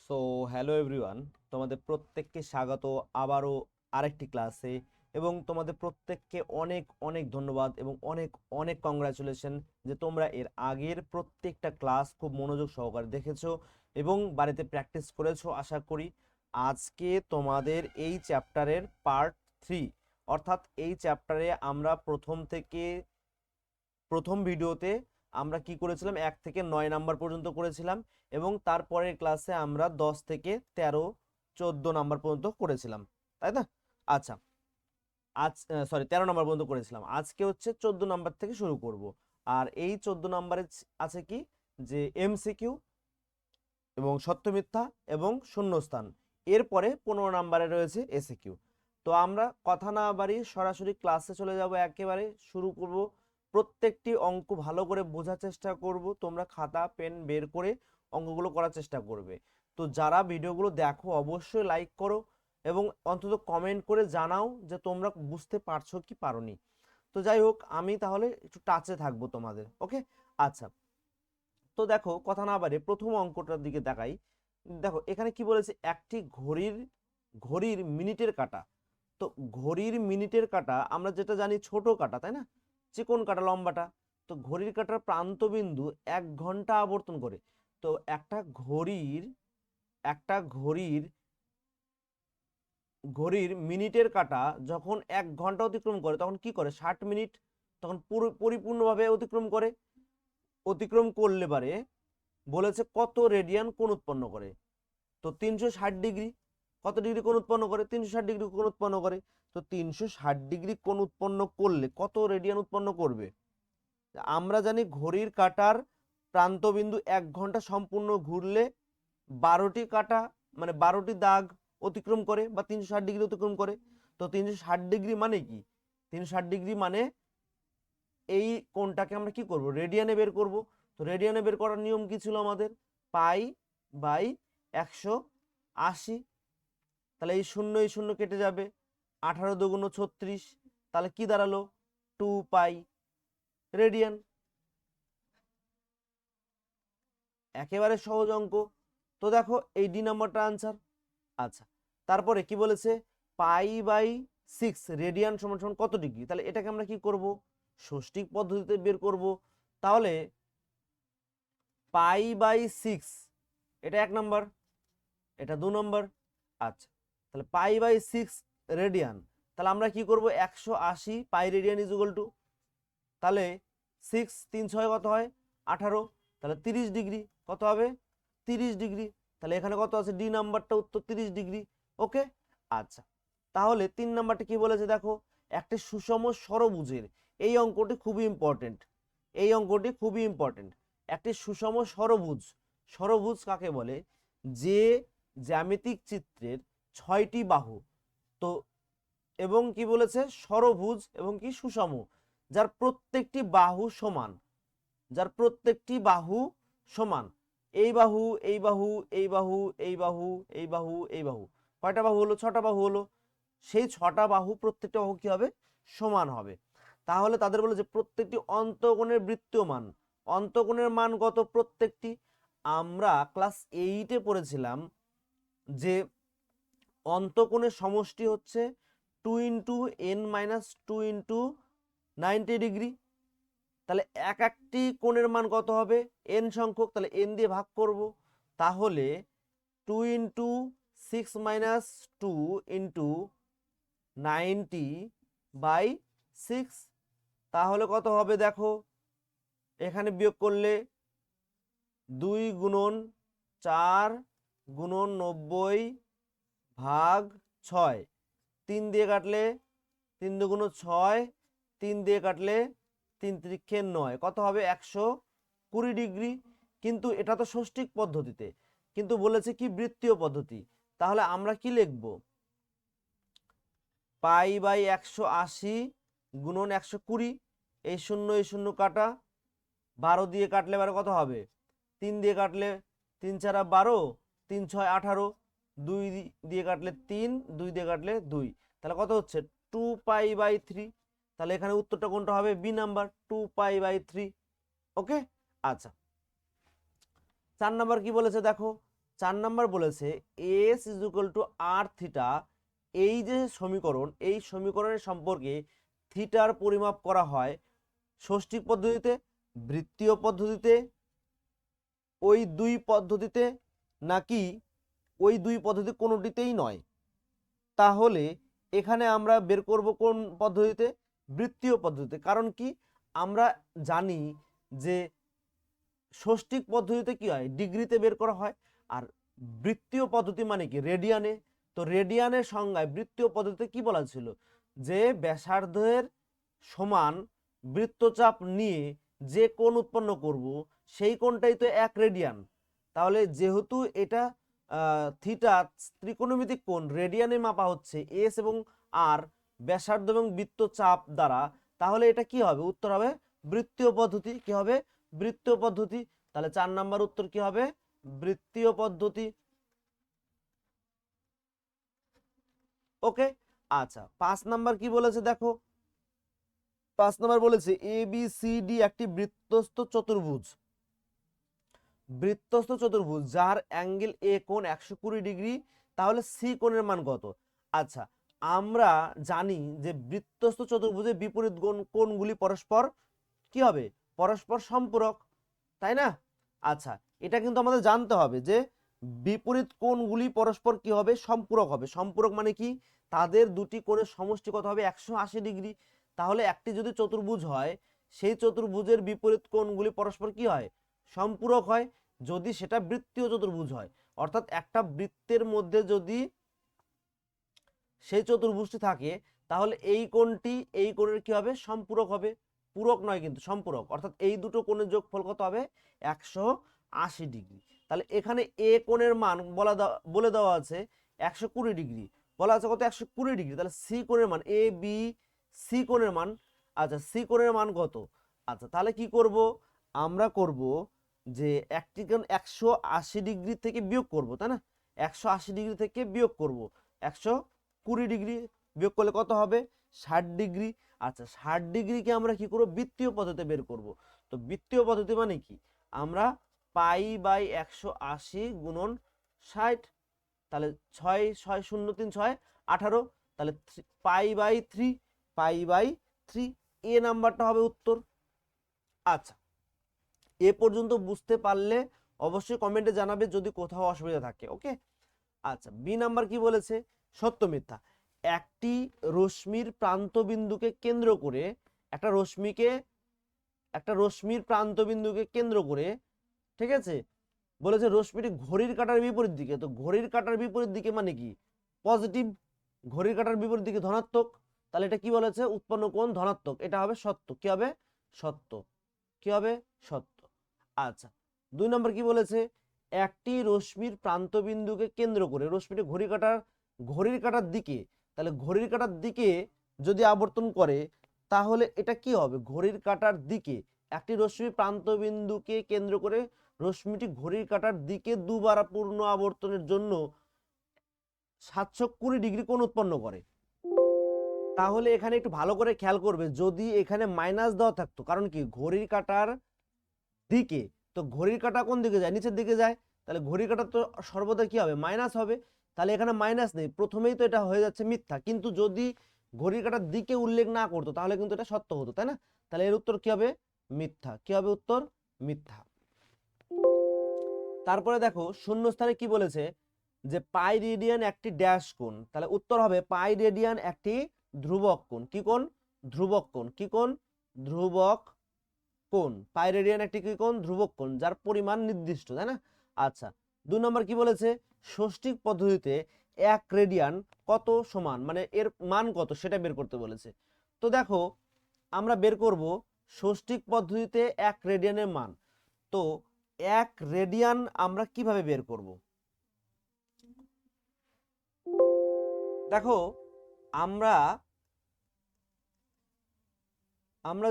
So hello everyone, তোমাদের প্রত্যেককে স্বাগত আবারও আরেকটি ক্লাসে। এবং তোমাদের প্রত্যেককে অনেক অনেক ধন্যবাদ এবং অনেক অনেক কংগ্রাচুলেশন যে তোমরা এর আগের প্রত্যেকটা ক্লাস খুব মনোযোগ সহকারে দেখেছো এবং বাড়িতে প্র্যাকটিস করেছো আশা করি। আজকে তোমাদের এই চ্যাপ্টারের পার্ট 3, অর্থাৎ এই চ্যাপ্টারে আমরা প্রথম ভিডিওতে আমরা কি করেছিলাম 1 থেকে 9 নাম্বার পর্যন্ত করেছিলাম এবং তারপরের ক্লাসে আমরা 10 থেকে 13 14 নাম্বার পর্যন্ত করেছিলাম, তাই না? আচ্ছা, আজ 13 নাম্বার পর্যন্ত করেছিলাম। আজকে হচ্ছে 14 নাম্বার থেকে শুরু করব। আর এই 14 নাম্বারে আছে কি, যে এমসিকিউ এবং সত্য মিথ্যা এবং শূন্যস্থান। এরপরে 15 নাম্বারে রয়েছে এসিকিউ। তো আমরা কথা না বাড়িয়ে সরাসরি ক্লাসে চলে যাব, একেবারে শুরু করব। প্রত্যেকটি অঙ্ক ভালো করে বোঝার চেষ্টা করব, তোমরা খাতা পেন বের করে অঙ্কগুলো করার চেষ্টা করবে। তো যারা ভিডিওগুলো দেখো অবশ্যই লাইক করো এবং অন্তত কমেন্ট করে জানাও যে তোমরা বুঝতে পারছো কি পারোনি। তো যাই হোক, আমি তাহলে একটু টাচে থাকবো তোমাদের, ওকে? আচ্ছা, তো দেখো কথা না বাড়িয়ে প্রথম অঙ্কটার দিকে দেখাই। দেখো এখানে কি বলেছে, একটি ঘড়ির ঘড়ির মিনিটের কাঁটা। তো ঘড়ির মিনিটের কাঁটা আমরা যেটা জানি ছোট কাঁটা, তাই না? চিকন কাঁটা, লম্বাটা। তো ঘড়ির কাঁটার প্রান্তবিন্দু 1 ঘন্টা আবর্তন করে। তো একটা ঘড়ির ঘড়ির মিনিটের কাঁটা যখন 1 ঘন্টা অতিক্রম করে তখন কি করে, 60 মিনিট তখন পুরো পরিপূর্ণভাবে অতিক্রম করে। অতিক্রম করলে পারে বলেছে কত রেডিয়ান কোণ উৎপন্ন করে। তো 360 ডিগ্রি, কত ডিগ্রি কোণ উৎপন্ন করে, 360 ডিগ্রি কোণ উৎপন্ন করে। তো 360 ডিগ্রি কোণ উৎপন্ন করলে কত রেডিয়ান উৎপন্ন করবে? আমরা জানি ঘড়ির কাঁটার প্রান্তবিন্দু 1 ঘন্টা সম্পূর্ণ ঘুরলে 12টি কাঁটা, মানে 12টি দাগ অতিক্রম করে বা 360 ডিগ্রি অতিক্রম করে। তো 360 ডিগ্রি মানে কি, 360 ডিগ্রি মানে এই কোণটাকে আমরা কি করব, রেডিয়ানে বের করব। তো রেডিয়ানে বের করার নিয়ম কি ছিল আমাদের, পাই বাই 180। তাহলে এই শূন্য কেটে যাবে, 18 দুগুণ 36, তাহলে কি দাঁড়ালো, 2 পাই রেডিয়ান। একেবারে সহজ অঙ্ক। তো দেখো এই ডি নাম্বারটা আনসার। আচ্ছা, তারপরে কি বলেছে, পাই/6 রেডিয়ান সমান সমান কত ডিগ্রি। তাহলে এটাকে আমরা কি করব, ষষ্ঠিক পদ্ধতিতে বের করব। তাহলে পাই/6 এটা 1 নম্বর, এটা 2 নম্বর। আচ্ছা, তাহলে পাই/6 রেডিয়ান। তাহলে আমরা কি করব, 180 পাই রেডিয়ান ইজ ইকুয়াল টু, তাহলে 6 3 6 কত হয়, 18। তাহলে 30 ডিগ্রি কত হবে, 30 ডিগ্রি। তাহলে এখানে কত আছে, ডি নাম্বারটা উত্তর 30 ডিগ্রি। ওকে। আচ্ছা, তাহলে 3 নাম্বারটা কি বলেছে দেখো, একটা সুষম ষড়ভুজের, এই অঙ্কটি খুবই ইম্পর্টেন্ট, এই অঙ্কটি খুবই ইম্পর্টেন্ট। একটি সুষম ষড়ভুজ, ষড়ভুজ কাকে বলে, যে জ্যামিতিক চিত্রের 6টি বাহু, তো এবং কি বলেছে ষড়ভুজ এবং কি সুষম, যার প্রত্যেকটি বাহু সমান, যার প্রত্যেকটি বাহু সমান। এই বাহু, এই বাহু, এই বাহু, এই বাহু, এই বাহু, এই বাহু, কয়টা বাহু হলো, 6টা বাহু হলো। সেই 6টা বাহু প্রত্যেকটা বাহু কি হবে, সমান হবে। তাহলে তাদের বলে যে প্রত্যেকটি অন্তঃকোণের বৃত্তীয় মান, অন্তঃকোণের মান কত প্রত্যেকটি, আমরা ক্লাস 8-এ পড়েছিলাম যে অন্তঃকোণের সমষ্টি হচ্ছে 2 × n - 2 × 90 ডিগ্রি। তাহলে একটি কোণের মান কত হবে, n সংখ্যক, তাহলে n দিয়ে ভাগ করব। তাহলে 2 × 6 - 2 × 90/6, তাহলে কত হবে দেখো, এখানে বিয়োগ করলে 2 × 4 × 90/6, 3 দিয়ে কাটলে 3 দুগুণ 6, 3 দিয়ে কাটলে 3 × 3 = 9, কত হবে 120 ডিগ্রি। কিন্তু এটা তো ষষ্ঠিক পদ্ধতিতে, কিন্তু বলেছে কি বৃত্তীয় পদ্ধতি। তাহলে আমরা কি লিখব, পাই/180 গুণন 120, এই শূন্য কাটা, 12 দিয়ে কাটলে এবারে কত হবে, 3 দিয়ে কাটলে 3 × 4 = 12, 3 × 6 = 18, 2 দিয়ে কাটলে 3, 2 দিয়ে কাটলে 2, তাহলে কত হচ্ছে 2π/3। তাহলে এখানে উত্তরটা কোনটা হবে, বি নাম্বার, 2π/3। ওকে। আচ্ছা, 4 নাম্বার কি বলেছে দেখো, 4 নাম্বার বলেছে S is equal to R theta. এই যে সমীকরণ, এই সমীকরণের সম্পর্কে থিটার পরিমাপ করা হয় ষষ্ঠিক পদ্ধতিতে, বৃত্তীয় পদ্ধতিতে, ওই দুই পদ্ধতিতে, নাকি ওই দুই পদ্ধতি কোনোটিতেই নয়। তাহলে এখানে আমরা বের করব কোন পদ্ধতিতে? বৃত্তীয় পদ্ধতিতে। কারণ কি, আমরা জানি যে ষষ্ঠিক পদ্ধতিতে কি হয়, ডিগ্রিতে বের করা হয়, আর বৃত্তীয় পদ্ধতি মানে কি, রেডিয়ানে। তো রেডিয়ানের সংজ্ঞায় বৃত্তীয় পদ্ধতিতে কি বলা ছিল, যে ব্যাসার্ধের সমান বৃত্তচাপ নিয়ে যে কোণ উৎপন্ন করব সেই কোণটাই তো 1 রেডিয়ান। তাহলে যেহেতু এটা থিটা ত্রিকোণমিতিক কোণ, রেডিয়ানে মাপা হচ্ছে এস এবং আর ব্যাসার্ধ এবং বৃত্তচাপ দ্বারা, তাহলে এটা কি হবে, উত্তর হবে বৃত্তীয় পদ্ধতি। কি হবে? বৃত্তীয় পদ্ধতি। তাহলে 4 নাম্বার উত্তর কি হবে, বৃত্তীয় পদ্ধতি। ওকে, আচ্ছা 5 নাম্বার কি বলেছে দেখো। 5 নাম্বার বলেছে এ বি সি ডি একটি বৃত্তস্থ চতুর্ভুজ, বৃত্তস্থ চতুর্ভুজ যার অ্যাঙ্গেল এ কোণ 120 ডিগ্রি, তাহলে সি কোণের মান কত? আচ্ছা, আমরা জানি যে বৃত্তস্থ চতুর্ভুজের বিপরীত কোণগুলি পরস্পর কি হবে, পরস্পর সম্পূরক, তাই না? আচ্ছা, এটা কিন্তু আমাদের জানতে হবে যে বিপরীত কোণগুলি পরস্পর কি হবে, সম্পূরক হবে। সম্পূরক মানে কি, তাদের দুটি কোণের সমষ্টি কত হবে, 180 ডিগ্রি। তাহলে একটি যদি চতুর্ভুজ হয়, সেই চতুর্ভুজের বিপরীত কোণগুলি পরস্পর কি হয়, সম্পূরক হয়, যদি সেটা বৃত্তীয় চতুর্ভুজ হয়। অর্থাৎ একটা বৃত্তের মধ্যে যদি সেই চতুর্ভুজটি থাকে, তাহলে এই কোণটি এই কোণের কি হবে, সম্পূরক হবে। পূরক নয় কিন্তু সম্পূরক, অর্থাৎ এই দুটো কোণের যোগফল কত হবে, 180 ডিগ্রি। তাহলে এখানে এ কোণের মান বলে দেওয়া আছে 120 ডিগ্রি, বলা আছে কত, 120 ডিগ্রি। তাহলে সি কোণের মান, এ বি সি কোণের মান, আচ্ছা সি কোণের মান কত? আচ্ছা, তাহলে কি করব, আমরা করব যে একটি কোণ 180 ডিগ্রি থেকে বিয়োগ করব, তাই না? 180 ডিগ্রি থেকে বিয়োগ করব 120 ডিগ্রি, বিয়োগ করলে কত হবে, 60 ডিগ্রি। আচ্ছা, 60 ডিগ্রিকে আমরা কি করব, বৃত্তীয় পদ্ধতিতে বের করব। তো বৃত্তীয় পদ্ধতি মানে কি, আমরা পাই বাই 180 গুণন 60, তাহলে 6 6 0 3 6 18, তাহলে পাই বাই 3, পাই বাই 3, এ নাম্বারটা হবে উত্তর। আচ্ছা, এ পর্যন্ত বুঝতে পারলে অবশ্যই কমেন্টে জানাবে যদি কোথাও অসুবিধা থাকে। ওকে, আচ্ছা বি নাম্বার কি বলেছে, সত্য মিথ্যা। একটি রশ্মির প্রান্তবিন্দুকে কেন্দ্র করে, একটা রশ্মির প্রান্তবিন্দুকে কেন্দ্র করে, ঠিক আছে, বলেছে রশ্মিটি ঘড়ির কাঁটার বিপরীত দিকে। তো ঘড়ির কাঁটার বিপরীত দিকে মানে কি, পজিটিভ। ঘড়ির কাঁটার বিপরীত দিকে ধনাত্মক, তাহলে এটা কি বলেছে, উৎপন্ন কোণ ধনাত্মক। এটা হবে সত্য। কি হবে, সত্য। কি হবে, সত্য। আচ্ছা, 2 নম্বর কি বলেছে, একটি রশ্মির প্রান্তবিন্দুকে কেন্দ্র করে রশ্মিটি ঘড়ির কাঁটার দিকে, তাহলে ঘড়ির কাঁটার দিকে যদি আবর্তন করে, তাহলে এটা কি হবে, ঘড়ির কাঁটার দিকে একটি রশ্মি প্রান্তবিন্দুকে কেন্দ্র করে রশ্মিটি ঘড়ির কাঁটার দিকে দুবার পূর্ণ আবর্তনের জন্য 720 ডিগ্রি কোণ উৎপন্ন করে। তাহলে এখানে একটু ভালো করে খেয়াল করবে, যদি এখানে মাইনাস দেওয়া থাকতো, কারণ কি ঘড়ির কাঁটার দিকে, তো ঘড়ির কাঁটা কোন দিকে যায়, নিচের দিকে যায়, তাহলে ঘড়ির কাঁটা তো সর্বদা কি হবে, মাইনাস হবে। তাহলে এখানে মাইনাস নেই, প্রথমেই তো এটা হয়ে যাচ্ছে মিথ্যা। কিন্তু যদি ঘড়ির কাঁটার দিকে উল্লেখ না করতো, তাহলে কিন্তু এটা সত্য হতো, তাই না? তাহলে এর উত্তর কি হবে, মিথ্যা। কি হবে উত্তর, মিথ্যা। তারপরে দেখো শূন্যস্থানে কি বলেছে, যে পাই রেডিয়ান একটি ড্যাশ কোণ, তাহলে উত্তর হবে পাই রেডিয়ান একটি ধ্রুবক কোণ। কি কোণ, ধ্রুবক কোণ। কি কোণ, ধ্রুবক কোণ। পাই রেডিয়ান একটি কি কোণ, ধ্রুবক কোণ, যার পরিমাণ নির্দিষ্ট, তাই না? আচ্ছা, 2 নম্বর কি বলেছে, ষষ্ঠিক পদ্ধতিতে 1 রেডিয়ান কত সমান, মানে এর মান কত সেটা বের করতে বলেছে। তো দেখো আমরা বের করব ষষ্ঠিক পদ্ধতিতে 1 রেডিয়ানের মান। তো 1 রেডিয়ান আমরা কিভাবে বের করব, দেখো আমরা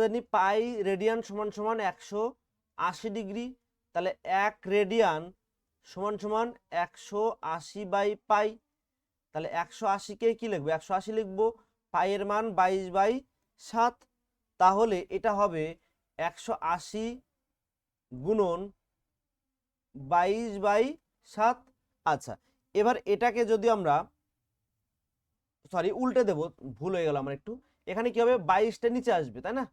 জানি পাই রেডিয়ান সমান সমান 180 ডিগ্রি। তাহলে 1 রেডিয়ান সমান সমান 180 বাই পাই। তাহলে 180কে কি লিখবো, 180 লিখবো, পাই এর মান 22/7। তাহলে এটা হবে 180 গুণন 22/7, আচ্ছা, এবার এটাকে যদি আমরা সরি উল্টে দেব, ভুল হয়ে গেল আমার একটু। এখানে কি হবে, 22টা নিচে আসবে তাই না,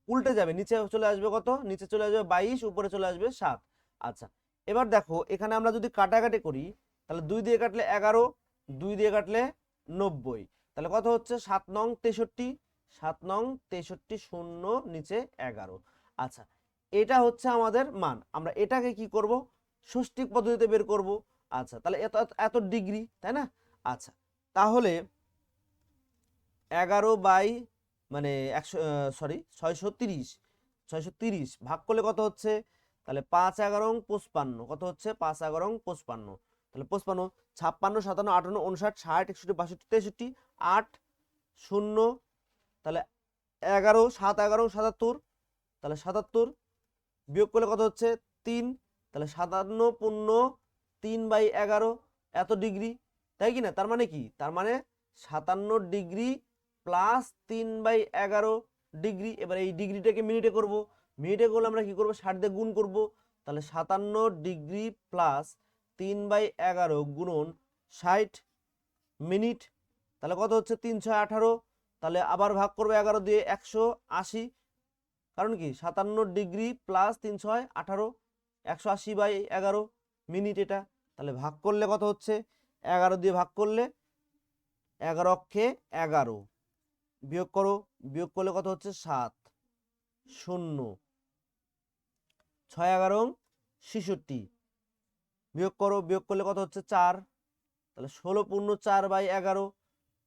উল্টে যাবে, নিচে চলে আসবে কত, নিচে চলে আসবে 22, উপরে চলে আসবে 7। আচ্ছা, এবার দেখো এখানে আমরা যদি কাটাকাটি করি, তাহলে 2 দিয়ে কাটলে 11, 2 দিয়ে কাটলে 90, তাহলে কত হচ্ছে 7 নং 63, 7 নং 63, 0 নিচে 11। আচ্ছা, এটা হচ্ছে আমাদের মান, আমরা এটাকে কি করব, ষষ্ঠিক পদ্ধতিতে বের করব। আচ্ছা, তাহলে এত এত ডিগ্রি তাই না। আচ্ছা, তাহলে 11 বাই মানে 100 সরি 630, 630 ভাগ করলে কত হচ্ছে, তাহলে 5 11 55, কত হচ্ছে 5 11 55, তাহলে 55, 56 57 58 59 60 61 62 63 8 0, তাহলে 11 7 11 77, তাহলে 77 বিয়োগ করলে কত হচ্ছে 3, তাহলে 57 পূর্ণ 3/11 এত ডিগ্রি, তাই কি না। তার মানে কি, তার মানে 57 ডিগ্রি প্লাস 3/11 ডিগ্রি। এবার এই ডিগ্রিটাকে মিনিটে করব, মিনিটে করলে আমরা কি করব, 60 দিয়ে গুণ করব, তাহলে 57 ডিগ্রি প্লাস 3/11 গুণন 60 মিনিট, তাহলে কত হচ্ছে 318, তাহলে আবার ভাগ করবো 11 দিয়ে 180, কারণ কি 57 ডিগ্রি প্লাস 318, 180/11 মিনিট এটা। তাহলে ভাগ করলে কত হচ্ছে, 11 দিয়ে ভাগ করলে 11 অক্ষে 11, বিয়োগ করো, বিয়োগ করলে কত হচ্ছে 7 0 6 11 66, বিয়োগ করো, বিয়োগ করলে কত হচ্ছে 4, তাহলে 16 পূর্ণ 4/11,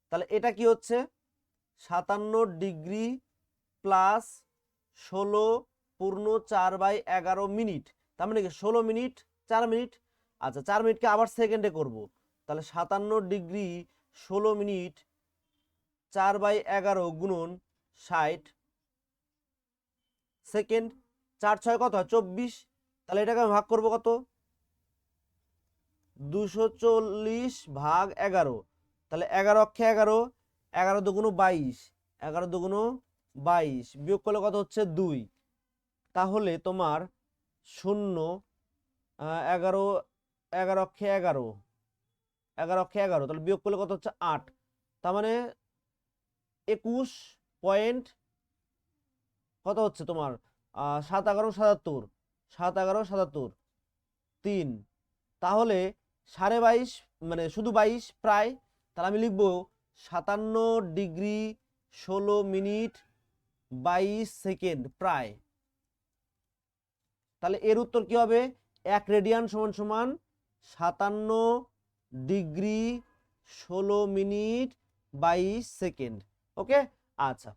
তাহলে এটা কি হচ্ছে 57 ডিগ্রি প্লাস 16 পূর্ণ 4/11 মিনিট, তার মানে কি 16 মিনিট 4 মিনিট। আচ্ছা, 4 মিনিটকে আবার সেকেন্ডে করব, তাহলে 57 ডিগ্রি 16 মিনিট 4/11 গুণন 60 সেকেন্ড, 4 6 কত হয় 24, তাহলে এটাকে আমি ভাগ করব কত, 240 ভাগ 11, তাহলে 11 অক্ষে 11, 11 দুগুণ 22, 11 দুগুণ 22, বিয়োগ করলে কত হচ্ছে 2, তাহলে তোমার 0 11 11 অক্ষে 11, 11 অক্ষে 11, তাহলে বিয়োগ করলে কত হচ্ছে 8, তার মানে 21 পয়েন্ট কত হচ্ছে তোমার 7 11 77, 7 11 77 3, তাহলে 22.5 মানে শুধু 22 প্রায়, তাহলে আমি লিখবো 57 ডিগ্রি 16 মিনিট 22 সেকেন্ড প্রায়। তাহলে এর উত্তর কি হবে, 1 রেডিয়ান সমান সমান 57 ডিগ্রি 16 মিনিট 22 সেকেন্ড। ওকে, আচ্ছা,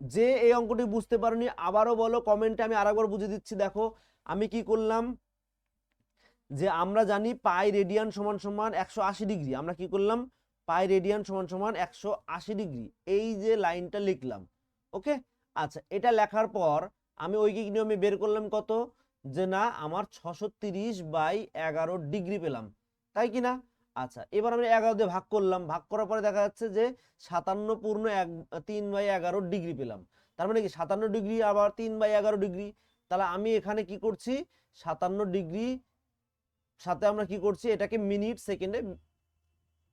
যে এই অঙ্কটি বুঝতে পারোনি আবারও বলো কমেন্টে, আমি আরেকবার বুঝিয়ে দিচ্ছি। দেখো আমি কি করলাম, যে আমরা জানি পাই রেডিয়ান সমান সমান 180 ডিগ্রি, আমরা কি করলাম, পাই রেডিয়ান সমান সমান 180 ডিগ্রি, এই যে লাইনটা লিখলাম। ওকে, আচ্ছা, এটা লেখার পর আমি ঐকিক নিয়মে বের করলাম কত, যে না আমার 630/11 ডিগ্রি পেলাম, তাই কি না। আচ্ছা, এবার আমি 11 দিয়ে ভাগ করলাম, ভাগ করার পরে দেখা যাচ্ছে যে 57 পূর্ণ 3/11 ডিগ্রি পেলাম, তার মানে কি 57 ডিগ্রি আবার 3/11 ডিগ্রি, তাহলে আমি এখানে কি করছি 57 ডিগ্রি সাথে আমরা কি করছি, এটাকে মিনিট সেকেন্ডে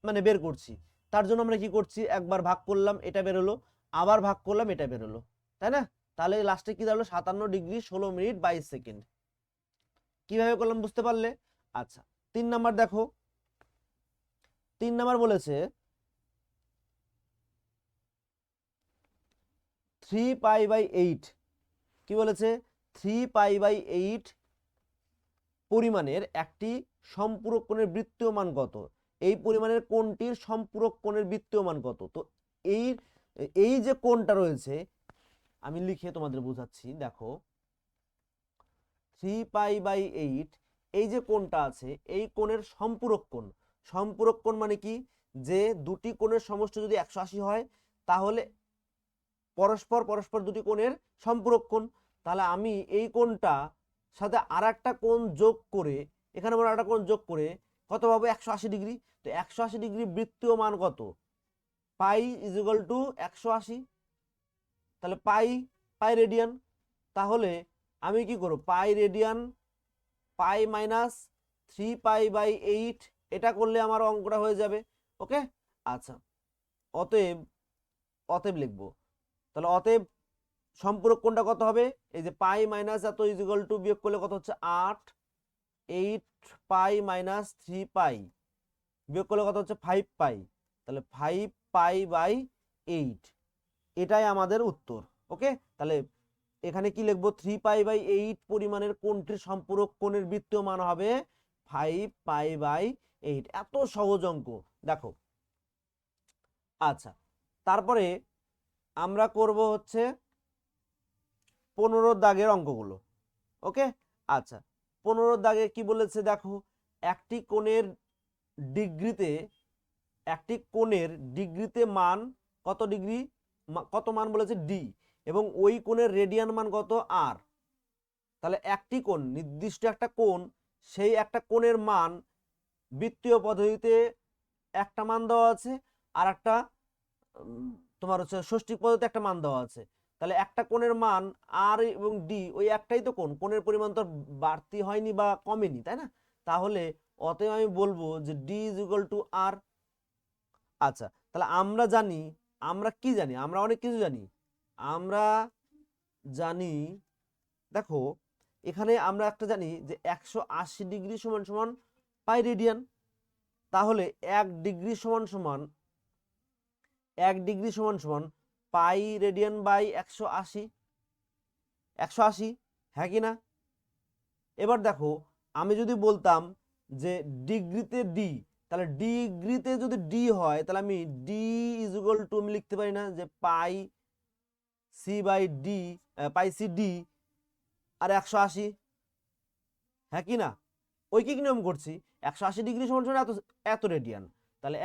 মানে বের করছি, তার জন্য আমরা কি করছি, একবার ভাগ করলাম এটা বেরোলো, আবার ভাগ করলাম এটা বেরোলো, তাই না। তাহলে লাস্টে কি দাঁড়ালো 57 ডিগ্রি 16 মিনিট 22 সেকেন্ড। কিভাবে করলাম বুঝতে পারলে। আচ্ছা, 3 নাম্বার দেখো, 3 নাম্বার বলেছে 3π/8, কি বলেছে 3π/8 পরিমাণের একটি সম্পূরক কোণের বৃত্তীয় মান কত, এই পরিমাণের কোণটির সম্পূরক কোণের বৃত্তীয় মান কত। তো এই এই যে কোণটা রয়েছে আমি লিখে তোমাদের বোঝাচ্ছি, দেখো 3π/8 এই যে কোণটা আছে এই কোণের সম্পূরক কোণ, সম্পূরক কোণ মানে কি, যে দুটি কোণের সমষ্টি যদি 180 হয় তাহলে পরস্পর পরস্পর দুটি কোণের সম্পূরক কোণ, তাহলে আমি এই কোণটা সাথে আরেকটা কোণ যোগ করে, এখানে আমরা আরেকটা কোণ যোগ করে কত পাবো 180 ডিগ্রি। তো 180 ডিগ্রি বৃত্তীয় মান কত, পাই ইজ ইকুয়াল টু 180, তাহলে পাই পাই রেডিয়ান। তাহলে আমি কি করব, পাই রেডিয়ান পাই মাইনাস 3π/8, এটা করলে আমার অঙ্কটা হয়ে যাবে। ওকে, আচ্ছা, অতএব অতএব লিখবো, তাহলে অতএব সম্পূরক কোণটা কত হবে, এই যে পাই মাইনাস এত ইজিক্যাল টু বিয়োগ করলে কত হচ্ছে 8, 8π - 3π বিয়োগ করলে কত হচ্ছে 5π, তাহলে 5π/8, এটাই আমাদের উত্তর। ওকে, তাহলে এখানে কি লিখবো, 3π/8 পরিমাণের কোণটির সম্পূরক কোণের বৃত্তীয় মান হবে 5π/8। এত সহজ অঙ্ক, দেখো। আচ্ছা, তারপরে আমরা করব হচ্ছে 15 দাগের অঙ্কগুলো। ওকে, আচ্ছা, 15 দাগে কি বলেছে দেখো, একটি কোণের ডিগ্রিতে মান কত ডিগ্রি, কত মান বলেছে ডি, এবং ওই কোণের রেডিয়ান মান কত আর। তাহলে একটি কোণ, নির্দিষ্ট একটা কোণ, সেই একটা কোণের মান বৃত্তীয় পদ্ধতিতে একটা মান দেওয়া আছে, আর একটা তোমার হচ্ছে ষষ্ঠিক পদ্ধতিতে একটা মান দেওয়া আছে। তাহলে একটা কোণের মান আর এবং ডি, ওই একটাই তো কোণ, কোণের পরিমাণ তো বাড়তি হয়নি বা কমেনি, তাই না? তাহলে অতএব আমি বলবো যে ডি ইজ ইকুয়াল টু আর। আচ্ছা, তাহলে আমরা জানি, আমরা কি জানি, আমরা অনেক কিছু জানি। আমরা জানি, দেখো এখানে আমরা একটা জানি যে 180 ডিগ্রি সমান সমান পাই রেডিয়ান। তাহলে 1 ডিগ্রি সমান সমান পাই রেডিয়ান বাই 180, হ্যাঁ কি না? এবার দেখো, আমি যদি বলতাম যে ডিগ্রিতে ডি, তাহলে ডিগ্রিতে যদি ডি হয়, তাহলে আমি ডি ইজ ইকুয়াল টু আমি লিখতে পারি না যে পাই সি ডি আর 180, হ্যাঁ কি না? ঐকিক নিয়ম করছি, 180 ডিগ্রি সমান সমান এত রেডিয়ান, তাহলে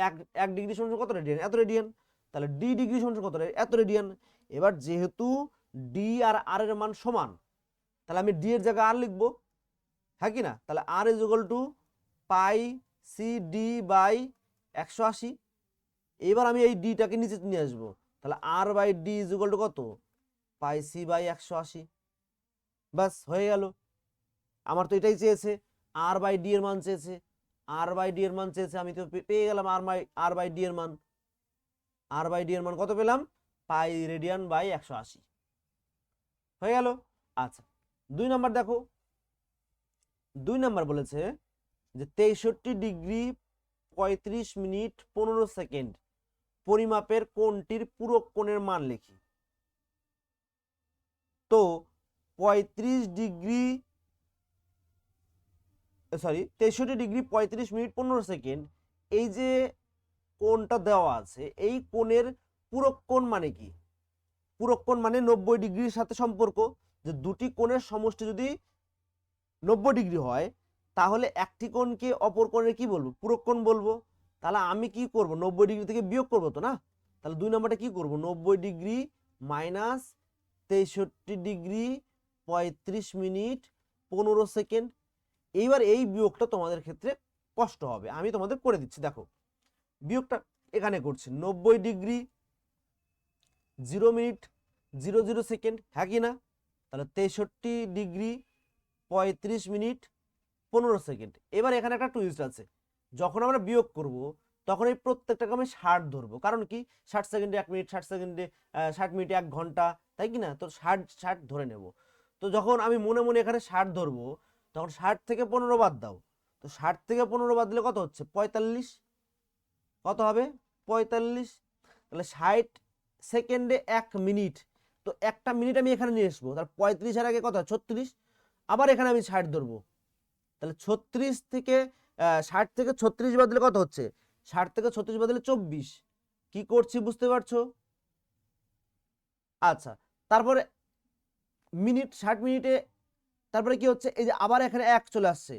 এক ডিগ্রি সমান কত রেডিয়ান, এত রেডিয়ান, তাহলে ডি ডিগ্রি সমান কত, এত রেডিয়ান। এবার যেহেতু ডি আর আর এর মান সমান, তাহলে আমি ডি এর জায়গায় আর লিখবো, হ্যাঁ কি না? তাহলে R is equal to pi C D by 180। এবার আমি এই ডিটাকে নিচে নিয়ে আসবো, তাহলে R by D is equal to কত, পাই সি বাই 180। বাস হয়ে গেল। আমার তো এটাই চেয়েছে, আর বাই ডি এর মান চেয়েছে, আমি তো পেয়ে গেলাম আর বাই ডি এর মান। কত পেলাম, পাই রেডিয়ান বাই 180, হয়ে গেল। আচ্ছা, 2 নাম্বার দেখো, 2 নাম্বার বলেছে যে 63 ডিগ্রি 35 মিনিট 15 সেকেন্ড পরিমাপের কোণটির পূরক কোণের মান লিখি। তো 63 ডিগ্রি 63 ডিগ্রি 35 মিনিট 15 সেকেন্ড, এই যে কোণটা দেওয়া আছে, এই কোণের পূরক কোণ মানে কি? পূরক কোণ মানে 90 ডিগ্রির সাথে সম্পর্ক, যে দুটি কোণের সমষ্টি যদি 90 ডিগ্রি হয়, তাহলে একটি কোণকে অপর কোণের কি বলবো, পূরক কোণ বলবো। তাহলে আমি কি করব, 90 ডিগ্রি থেকে বিয়োগ করবো তো না? তাহলে 2 নম্বরটা কি করব, 90 degree minus 63 degree 35 minute 15 second. এইবার এই বিয়োগটা তোমাদের ক্ষেত্রে কষ্ট হবে, আমি তোমাদের করে দিচ্ছি। দেখো বিয়োগটা এখানে করছি, 90 ডিগ্রি 0 মিনিট 00 সেকেন্ড, হ্যাঁ কি না? তাহলে 63 ডিগ্রি 35 মিনিট 15 সেকেন্ড। এবার এখানে একটা টুইস্ট আছে, যখন আমরা বিয়োগ করব তখন এই প্রত্যেকটাকে আমি 60 ধরবো, কারণ কি 60 সেকেন্ডে 1 মিনিট, 60 সেকেন্ডে 60 মিনিটে 1 ঘন্টা, তাই কি না? তো 60 ধরে নেব। তো যখন আমি মনে মনে এখানে 60 ধরবো, তখন 60 থেকে 15 বাদ দাও, তো 60 থেকে 15 বাদ দিলে কত হচ্ছে, 45। কত হবে, 45। তাহলে 60 সেকেন্ডে 1 মিনিট, তো একটা মিনিট আমি এখানে নিয়ে আসবো, তাহলে 35 এর আগে কত, 36। আবার এখানে আমি 60 ধরবো, তাহলে 36 থেকে 60 থেকে 36 বাদ দিলে কত হচ্ছে, 60 থেকে 36 বাদ দিলে 24। কি করছি বুঝতে পারছো? আচ্ছা, তারপরে মিনিট, 60 মিনিটে তারপরে কি হচ্ছে, এই যে আবার এখানে 1 চলে আসছে,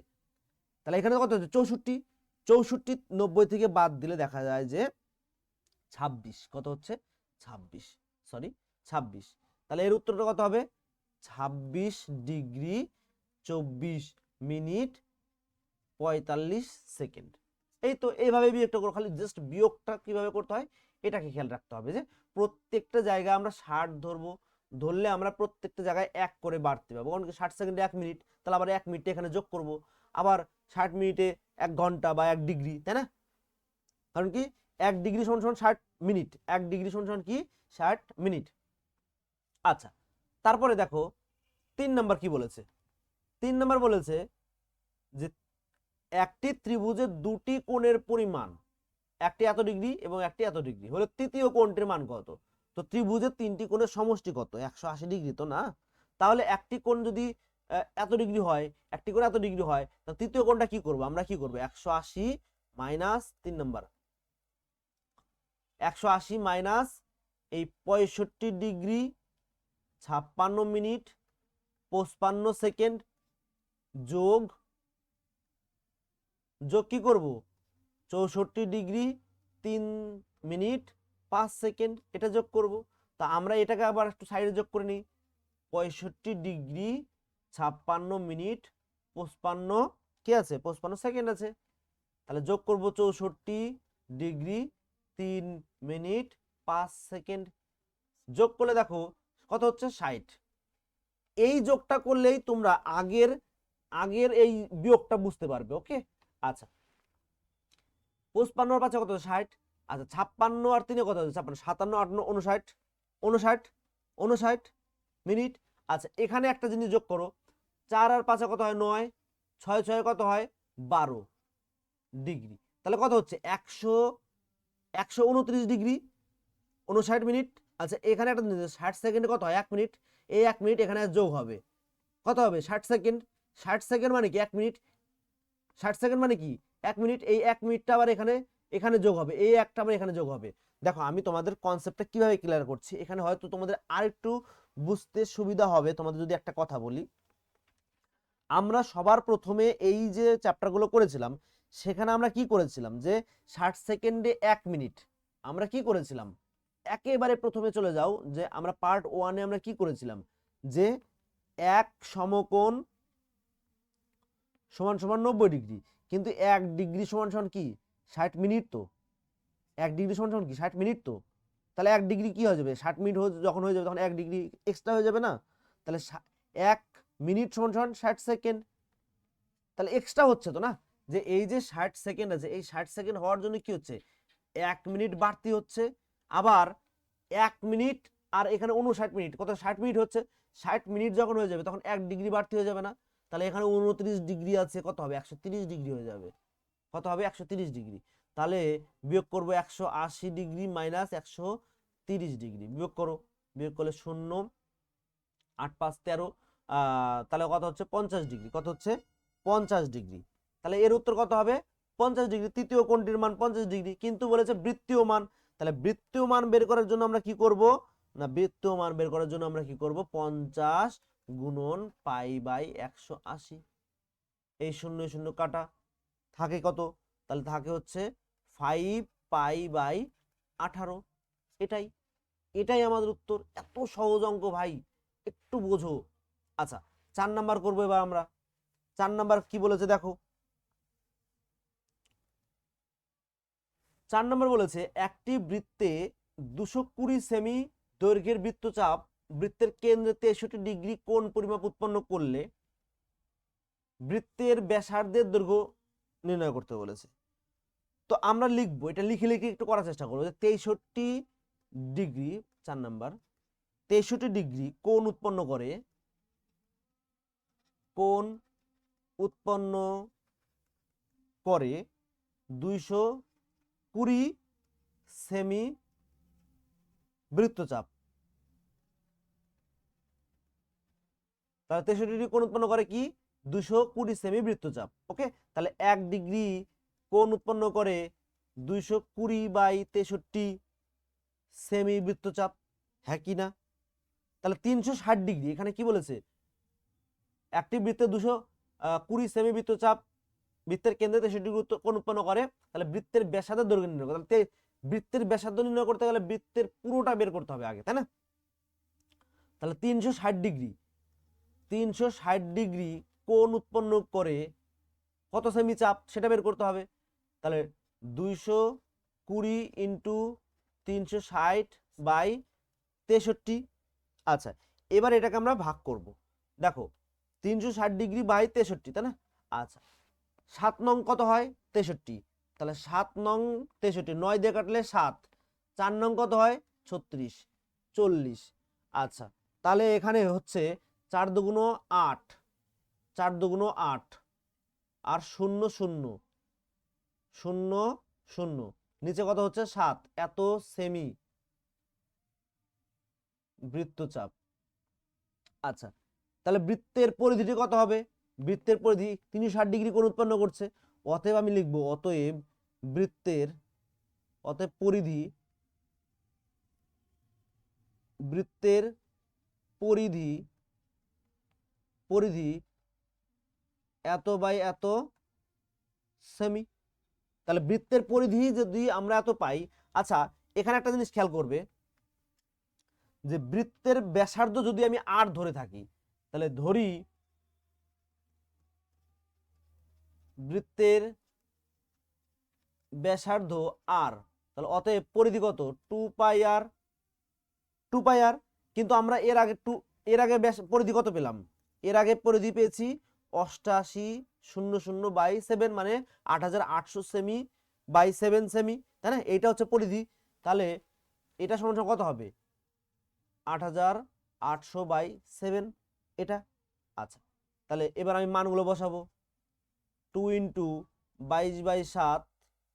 তাহলে এখানে কত হচ্ছে, 64। 64 90 থেকে বাদ দিলে দেখা যায় যে 26। কত হচ্ছে, 26, সরি 26। তাহলে এর উত্তরটা কত হবে, 26 ডিগ্রি 24 মিনিট 45 সেকেন্ড। এই তো এইভাবে বিয়োগটা করো, খালি জাস্ট বিয়োগটা কিভাবে করতে হয় এটাকে খেয়াল রাখতে হবে, যে প্রত্যেকটা জায়গায় আমরা 60 ধরবো, ধরলে আমরা প্রত্যেকটা জায়গায় 1 করে বাড়তে পাবো, কারণ 60 সেকেন্ডে 1 মিনিট, তাহলে আবার 1 মিনিট এখানে যোগ করব, আবার 60 মিনিটে 1 ঘন্টা বা 1 ডিগ্রি, তাই না? কারণ কি 1 ডিগ্রি সমান সমান 60 মিনিট, 1 ডিগ্রি সমান সমান কি 60 মিনিট। আচ্ছা, তারপরে দেখো 3 নাম্বার কি বলেছে। 3 নাম্বার বলেছে যে একটি ত্রিভুজের দুটি কোণের পরিমাণ, একটি এত ডিগ্রি এবং একটি এত ডিগ্রি হলে তৃতীয় কোণটির মান কত? তো ত্রিভুজের 3টি কোণের সমষ্টি কত? 180 ডিগ্রি তো না। তাহলে একটি কোণ যদি এত ডিগ্রি হয়, একটি কোণ এত ডিগ্রি হয়, তো তৃতীয় কোণটা কি করব? আমরা কি করব? 180 মাইনাস 3 নাম্বার, 180 মাইনাস এই 65 ডিগ্রি 56 মিনিট 55 সেকেন্ড যোগ কি করব? 64 ডিগ্রি 3 মিনিট 5 সেকেন্ড, এটা যোগ করব। তা আমরা এটাকে আবার একটু সাইডে যোগ করে নিই। 65 ডিগ্রি 56 মিনিট 55 কি আছে? 55 সেকেন্ড আছে। তাহলে যোগ করব 64 ডিগ্রি 3 মিনিট 5 সেকেন্ড, যোগ করলে দেখো কত হচ্ছে? 60। এই যোগটা করলেই তোমরা আগের এই বিয়োগটা বুঝতে পারবে। ওকে, আচ্ছা 55 আর 5 কত? 60। আচ্ছা 56 আর 3 কত? 56, 57, 58, 59, 59 মিনিট। আচ্ছা এখানে একটা জিনিস যোগ করো, 4 আর 5 কত হয়? 9, 6 6 কত হয়? 12 ডিগ্রি। তাহলে কত হচ্ছে? 129 ডিগ্রি 59 মিনিট। আচ্ছা এখানে একটা জিনিস, 60 সেকেন্ডে কত হয়? 1 মিনিট। এই 1 মিনিট এখানে যোগ হবে, কত হবে? 60 সেকেন্ড। 60 সেকেন্ড মানে কি 1 মিনিট, 60 সেকেন্ড মানে কি 1 মিনিট। এই 1 মিনিটটা আবার এখানে যোগ হবে, এই একটা আবার এখানে যোগ হবে। দেখো আমি তোমাদের কনসেপ্টটা কিভাবে ক্লিয়ার করছি, এখানে হয়তো তোমাদের আরেকটু বুঝতে সুবিধা হবে। তোমাদের যদি একটা কথা বলি, আমরা সবার প্রথমে এই যে চ্যাপ্টারগুলো করেছিলাম, সেখানে আমরা কি করেছিলাম যে 60 সেকেন্ডে 1 মিনিট আমরা কি করেছিলাম, একেবারে প্রথমে চলে যাও যে আমরা পার্ট 1-এ আমরা কি করেছিলাম যে এক সমকোণ সমান সমান 90 ডিগ্রি, কিন্তু 1 ডিগ্রি সমান সমান কি 60 মিনিট। তো 1 ডিগ্রি সমান সমান কি 60 মিনিট। তো তাহলে 1 ডিগ্রি কি হয়ে যাবে? 60 মিনিট যখন হয়ে যাবে তখন 1 ডিগ্রি এক্সট্রা হয়ে যাবে না? তাহলে 1 মিনিট সমান সমান 60 সেকেন্ড, তাহলে এক্সট্রা হচ্ছে তো না? যে এই যে 60 সেকেন্ড আছে, এই 60 সেকেন্ড হওয়ার জন্য কি হচ্ছে? 1 মিনিট বাড়তি হচ্ছে। আবার 1 মিনিট আর এখানে 59 মিনিট, কত? 60 মিনিট হচ্ছে। 60 মিনিট যখন হয়ে যাবে তখন 1 ডিগ্রি বাড়তি হয়ে যাবে না? তাহলে এখানে 29 ডিগ্রি আছে, কত হবে? 130 ডিগ্রি হয়ে যাবে। কত হবে? 130 ডিগ্রি। তাহলে বিয়োগ করব 180 ডিগ্রি মাইনাস 130 ডিগ্রি, বিয়োগ করো। বিয়োগ করলে 0 8 5 13, তাহলে কত হচ্ছে? 50 ডিগ্রি। কত হচ্ছে? 50 ডিগ্রি। তাহলে এর উত্তর কত হবে? 50 ডিগ্রি। তৃতীয় কোণটির মান 50 ডিগ্রি, কিন্তু বলেছে বৃত্তীয় মান। তাহলে বৃত্তীয় মান বের করার জন্য আমরা কি করব না, বৃত্তীয় মান বের করার জন্য আমরা কি করব? 50 গুণন পাই বাই 180। এই 0 0 কাটা, থাকে কত? তাহলে থাকে হচ্ছে 5 পাই বাই 18। এটাই এটাই আমাদের উত্তর। এত সহজ অঙ্ক ভাই, একটু বোঝো। আচ্ছা 4 নাম্বার করবো এবার আমরা। 4 নাম্বার কি বলেছে দেখো। 4 নাম্বার বলেছে একটি বৃত্তে 220 সেমি দৈর্ঘ্যের বৃত্তচাপ বৃত্তের কেন্দ্রে 63 ডিগ্রি কোণ পরিমাপ উৎপন্ন করলে বৃত্তের ব্যাসার্ধের দৈর্ঘ্য নির্ণয় করতে বলেছে। তো আমরা লিখবো, এটা লিখে লিখে একটু করার চেষ্টা করবো যে 63 ডিগ্রি, 4 নাম্বার 63 ডিগ্রি কোণ উৎপন্ন করে, কোণ উৎপন্ন করে 220 সেমি বৃত্তচাপ। তাহলে 63 ডিগ্রি কোণ উৎপন্ন করে কি 220 সেমি বৃত্তচাপ। ওকে, তাহলে 1 ডিগ্রি কোণ উৎপন্ন করে 220 বাই 63 সেমি বৃত্তচাপ, হ্যাঁ কি না? তাহলে 360 ডিগ্রি, এখানে কি বলেছে? একটি বৃত্তে 220 সেমি বৃত্তচাপ বৃত্তের কেন্দ্রে 63 ডিগ্রি কোণ উৎপন্ন করে, তাহলে বৃত্তের ব্যাসার্ধের দৈর্ঘ্য নির্ণয় করতে, তাহলে বৃত্তের ব্যাসার্ধ নির্ণয় করতে গেলে বৃত্তের পুরোটা বের করতে হবে আগে, তাই না? তাহলে 360 ডিগ্রি কোণ উৎপন্ন করে কত সেমি চাপ সেটা বের করতে হবে। তাহলে 220 ইন্টু 360 বাই 63। আচ্ছা এবার এটাকে আমরা ভাগ করব। দেখো 360 ডিগ্রি বাই 63, তাই না? আচ্ছা 7 নং কত হয় 63, তাহলে 7 নং 63, 9 দিয়ে কাটলে 7, 4 নং কত হয় 36, 40। আচ্ছা, তাহলে এখানে হচ্ছে 4 দুগুণ 8, 4 দুগুণ 8 আর 0 0 0 0, নিচে কত হচ্ছে 7, এত সেমি বৃত্তচাপ। আচ্ছা, তাহলে বৃত্তের পরিধিটি কত হবে? বৃত্তের পরিধি 360 ডিগ্রি কোণ উৎপন্ন করছে, অতএব আমি লিখব অতএব বৃত্তের পরিধি, বৃত্তের পরিধি পরিধি এত বাই এত সেমি। তাহলে বৃত্তের পরিধি যদি আমরা এত পাই, আচ্ছা এখানে একটা জিনিস খেয়াল করবে যে বৃত্তের ব্যাসার্ধ যদি আমি আর ধরে থাকি, তাহলে ধরি বৃত্তের ব্যাসার্ধ আর, তাহলে অতএব পরিধি কত 2 পাই আর, 2 পাই আর। কিন্তু আমরা এর আগে পরিধি কত পেলাম? এর আগে পরিধি পেয়েছি 8800/7, মানে 8800 সেমি বাই 7 সেমি, তাই না? এইটা হচ্ছে পরিধি। তাহলে এটা সমান কত হবে? 8800/7 এটা। আচ্ছা, তাহলে এবার আমি মানগুলো বসাবো। 2 × 22/7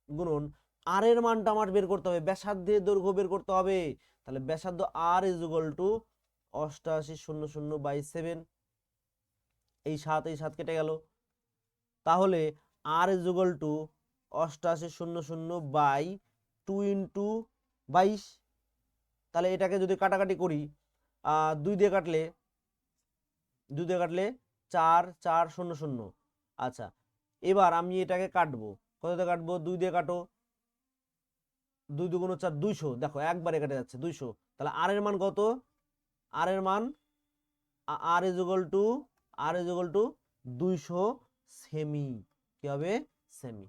গুণন আর এর মানটা আমার বের করতে হবে, ব্যাসার্ধের দৈর্ঘ্য বের করতে হবে। তাহলে ব্যাসার্ধ আর = 8800/7, এই 7 কেটে গেল। তাহলে আর = 8800/2 × 22। তাহলে এটাকে যদি কাটাকাটি করি, 2 দিয়ে কাটলে 4 4 0 0। আচ্ছা, এবার আমি এটাকে কাটবো, কত দিয়ে কাটবো? 2 দিয়ে কাটো, 2 2 4 200, দেখো একবারে কেটে যাচ্ছে 200। তাহলে আর এর মান কত? আর এর মান আর = 200 সেমি। কি হবে? সেমি।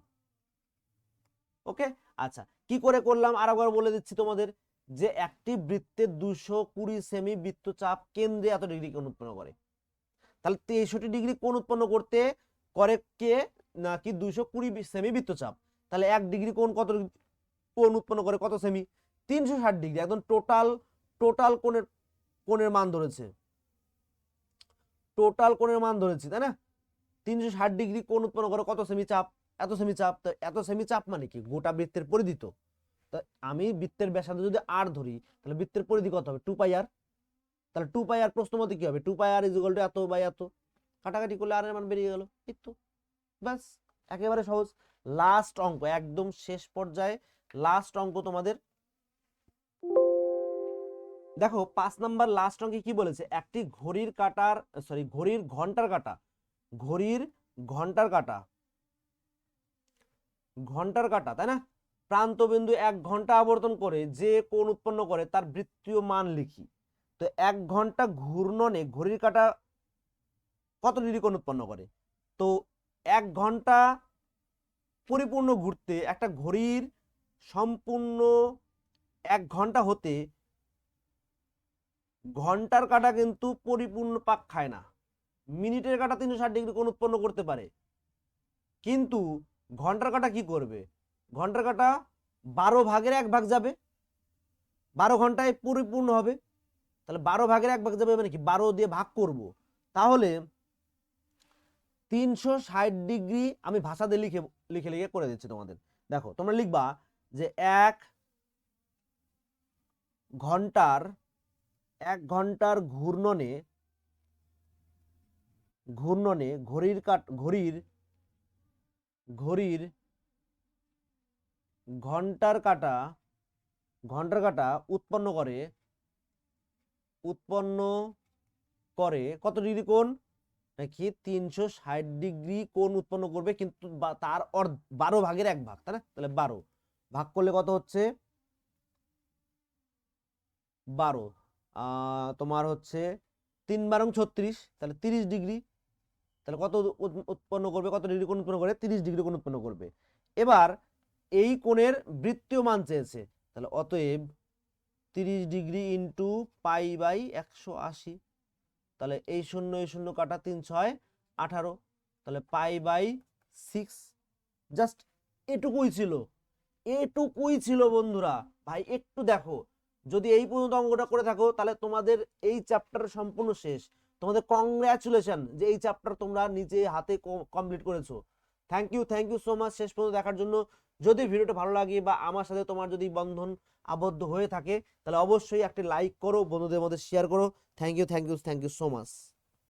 ওকে। আচ্ছা, কি করে করলাম আর একবার বলে দিচ্ছি তোমাদের, যে একটি বৃত্তের 220 সেমি বৃত্তচাপ কেন্দ্রে এত ডিগ্রি কোণ উৎপন্ন করে। তাহলে 63 ডিগ্রি কোণ উৎপন্ন করতে করে কে? নাকি 220 সেমি বৃত্তচাপ। তাহলে 1 ডিগ্রি কোণ কত কোণ উৎপন্ন করে? কত সেমি? 360 ডিগ্রি, একদম টোটাল কোণের মান ধরেছে, তাই না? 360 ডিগ্রি কোণ উৎপন্ন করে কত সেমি চাপ? এত সেমি চাপ। তো এত সেমি চাপ মানে কি? গোটা বৃত্তের পরিধি। তো আমি বৃত্তের ব্যাসার্ধ যদি আর ধরি, তাহলে বৃত্তের পরিধি কত হবে? 2 পাই আর। তাহলে 2 পাই আর প্রশ্ন মতে কি হবে? 2 পাই আর = এত বাই এত, কাটাকাটি করলে আর এর মান বেরিয়ে গেল। একটু ব্যাস, একেবারে সহজ। লাস্ট অঙ্ক, একদম শেষ পর্যায়ে লাস্ট অঙ্ক তোমাদের। দেখো 5 নাম্বার লাস্ট অঙ্কে কি বলেছে? একটি ঘড়ির ঘন্টার কাঁটা, তাই না? প্রান্ত বিন্দু 1 ঘন্টা আবর্তন করে যে কোণ উৎপন্ন করে তার বৃত্তীয় মান লিখি। তো 1 ঘন্টা ঘূর্ণনে ঘড়ির কাঁটা কত ডিগ্রি কোণ উৎপন্ন করে? তো 1 ঘন্টা পরিপূর্ণ ঘুরতে একটা ঘড়ির সম্পূর্ণ 1 ঘন্টা হতে ঘন্টার কাঁটা কিন্তু পরিপূর্ণ পাক খায় না। মিনিটের কাঁটা 360 ডিগ্রি কোণ উৎপন্ন করতে পারে, কিন্তু ঘন্টার কাঁটা কি করবে? ঘন্টার কাঁটা 12 ভাগের 1 ভাগ যাবে, 12 ঘন্টায় পরিপূর্ণ হবে। তাহলে 12 ভাগের 1 ভাগ যাবে মানে কি? 12 দিয়ে ভাগ করব। তাহলে 360 ডিগ্রি আমি ভাষা দিয়ে লিখে করে দিচ্ছি তোমাদের। দেখো তোমরা লিখবা যে 1 ঘন্টার ঘূর্ণনে ঘড়ির ঘন্টার কাঁটা উৎপন্ন করে কত ডিগ্রি কোণ? নাকি 360 ডিগ্রি কোণ উৎপন্ন করবে, কিন্তু তার 12 ভাগের 1 ভাগ, তাই না? তাহলে 12 ভাগ করলে কত হচ্ছে? 12 তোমার হচ্ছে 3 12 36, তাহলে 30 ডিগ্রি। তাহলে কত উৎপন্ন করবে? কত ডিগ্রি কোণ উৎপন্ন করে? 30 ডিগ্রি কোণ উৎপন্ন করবে। এবার এই কোণের বৃত্তীয় মান চেয়েছে, তাহলে অতএব 30 ডিগ্রি ইন্টু π/180। তাহলে এই 0 কাটা 3 6 18, তাহলে π/7 6, জাস্ট এটুকুই ছিল বন্ধুরা। ভাই একটু দেখো, যদি এই পর্যন্ত অঙ্কটা করে থাকো তাহলে তোমাদের এই চ্যাপ্টার সম্পূর্ণ শেষ। তোমাদের কংগ্রাচুলেশন যে এই চ্যাপ্টার তোমরা নিজে হাতে কমপ্লিট করেছো। থ্যাংক ইউ সো মাচ শেষ পর্যন্ত দেখার জন্য। যদি ভিডিওটা ভালো লাগে বা আমার সাথে তোমার যদি বন্ধন আবদ্ধ হয়ে থাকে তাহলে অবশ্যই একটা লাইক করো, বন্ধুদের মধ্যে শেয়ার করো। Thank you so much.